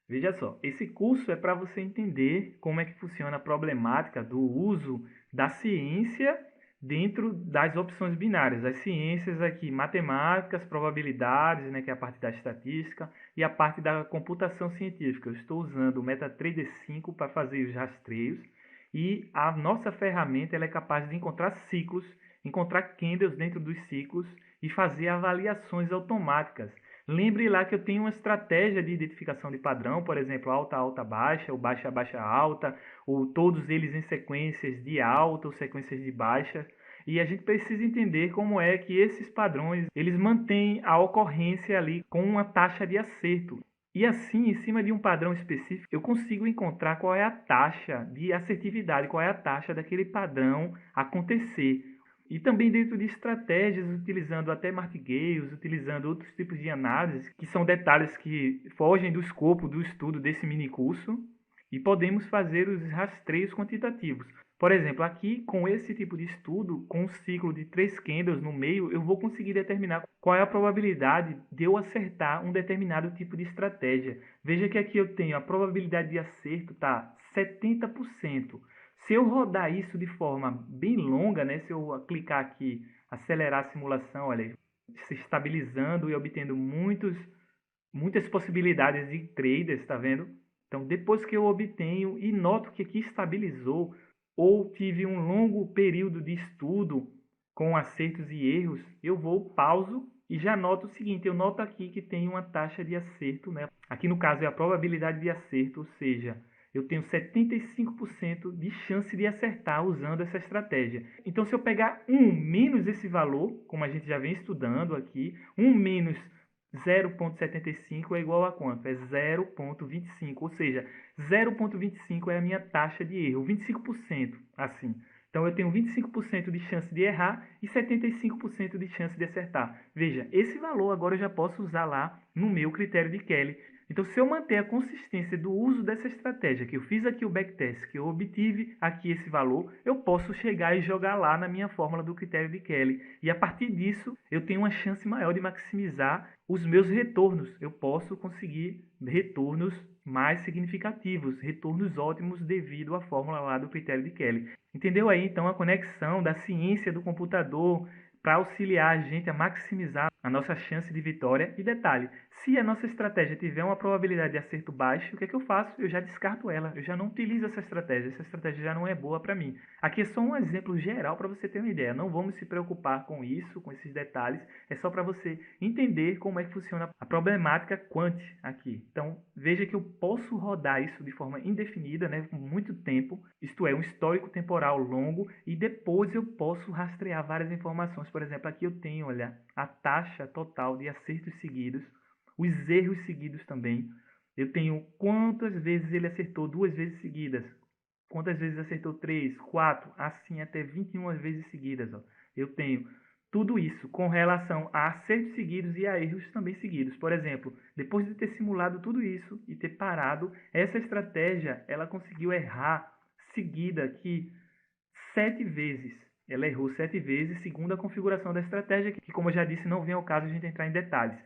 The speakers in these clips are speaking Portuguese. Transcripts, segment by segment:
Veja só, esse curso é para você entender como é que funciona a problemática do uso da ciência dentro das opções binárias. As ciências aqui, matemáticas, probabilidades, né, que é a parte da estatística, e a parte da computação científica. Eu estou usando o MetaTrader 5 para fazer os rastreios, e a nossa ferramenta ela é capaz de encontrar ciclos, encontrar candles dentro dos ciclos e fazer avaliações automáticas. Lembre lá que eu tenho uma estratégia de identificação de padrão, por exemplo, alta, alta, baixa, ou baixa, baixa, alta, ou todos eles em sequências de alta ou sequências de baixa. E a gente precisa entender como é que esses padrões, eles mantêm a ocorrência ali com uma taxa de acerto. E assim, em cima de um padrão específico, eu consigo encontrar qual é a taxa de assertividade, qual é a taxa daquele padrão acontecer. E também dentro de estratégias, utilizando até martingales, utilizando outros tipos de análise, que são detalhes que fogem do escopo do estudo desse mini curso, e podemos fazer os rastreios quantitativos. Por exemplo, aqui com esse tipo de estudo, com um ciclo de 3 candles no meio, eu vou conseguir determinar qual é a probabilidade de eu acertar um determinado tipo de estratégia. Veja que aqui eu tenho a probabilidade de acerto está 70%. Se eu rodar isso de forma bem longa, né, se eu clicar aqui, acelerar a simulação, olha, se estabilizando e obtendo muitas possibilidades de traders, está vendo? Então, depois que eu obtenho e noto que aqui estabilizou, ou tive um longo período de estudo com acertos e erros, eu vou, pauso e já noto o seguinte, eu noto aqui que tem uma taxa de acerto, né? Aqui no caso é a probabilidade de acerto, ou seja, eu tenho 75% de chance de acertar usando essa estratégia. Então, se eu pegar 1 menos esse valor, como a gente já vem estudando aqui, 1 menos 0,75 é igual a quanto? É 0,25, ou seja, 0,25 é a minha taxa de erro, 25%, assim. Então, eu tenho 25% de chance de errar e 75% de chance de acertar. Veja, esse valor agora eu já posso usar lá no meu critério de Kelly. Então, se eu manter a consistência do uso dessa estratégia, que eu fiz aqui o backtest, que eu obtive aqui esse valor, eu posso chegar e jogar lá na minha fórmula do critério de Kelly. E a partir disso, eu tenho uma chance maior de maximizar os meus retornos. Eu posso conseguir retornos mais significativos, retornos ótimos devido à fórmula lá do critério de Kelly. Entendeu aí, então, a conexão da ciência do computador para auxiliar a gente a maximizar a nossa chance de vitória. E detalhe, se a nossa estratégia tiver uma probabilidade de acerto baixo, o que é que eu faço? Eu já descarto ela, eu já não utilizo essa estratégia já não é boa para mim. Aqui é só um exemplo geral para você ter uma ideia, não vamos se preocupar com isso, com esses detalhes, é só para você entender como é que funciona a problemática quant aqui. Então, veja que eu posso rodar isso de forma indefinida, né, por muito tempo, isto é, um histórico temporal longo, e depois eu posso rastrear várias informações. Por exemplo, aqui eu tenho, olha, a taxa total de acertos seguidos, os erros seguidos também. Eu tenho quantas vezes ele acertou 2 vezes seguidas, quantas vezes acertou 3, 4, assim até 21 vezes seguidas. Ó. Eu tenho tudo isso com relação a acertos seguidos e a erros também seguidos. Por exemplo, depois de ter simulado tudo isso e ter parado, essa estratégia ela conseguiu errar seguida aqui 7 vezes. Ela errou 7 vezes segundo a configuração da estratégia, que como eu já disse, não vem ao caso a gente entrar em detalhes.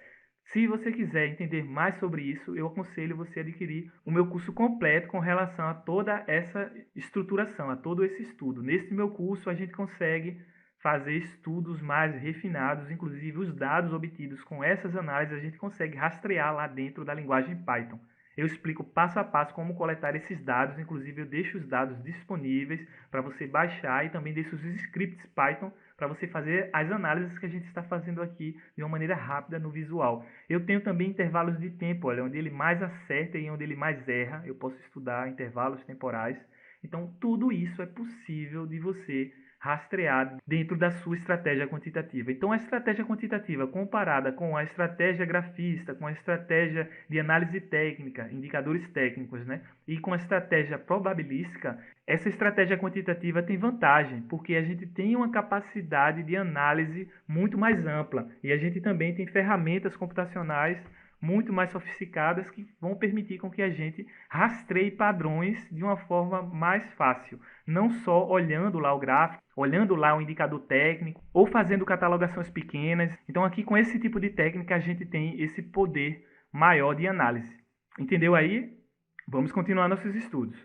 Se você quiser entender mais sobre isso, eu aconselho você a adquirir o meu curso completo com relação a toda essa estruturação, a todo esse estudo. Nesse meu curso a gente consegue fazer estudos mais refinados, inclusive os dados obtidos com essas análises a gente consegue rastrear lá dentro da linguagem Python. Eu explico passo a passo como coletar esses dados, inclusive eu deixo os dados disponíveis para você baixar e também deixo os scripts Python para você fazer as análises que a gente está fazendo aqui de uma maneira rápida no visual. Eu tenho também intervalos de tempo, olha, onde ele mais acerta e onde ele mais erra. Eu posso estudar intervalos temporais. Então, tudo isso é possível de você rastrear dentro da sua estratégia quantitativa. Então, a estratégia quantitativa comparada com a estratégia grafista, com a estratégia de análise técnica, indicadores técnicos, né? E com a estratégia probabilística, essa estratégia quantitativa tem vantagem, porque a gente tem uma capacidade de análise muito mais ampla e a gente também tem ferramentas computacionais muito mais sofisticadas que vão permitir com que a gente rastreie padrões de uma forma mais fácil, não só olhando lá o gráfico, olhando lá o indicador técnico ou fazendo catalogações pequenas. Então aqui com esse tipo de técnica a gente tem esse poder maior de análise. Entendeu aí? Vamos continuar nossos estudos.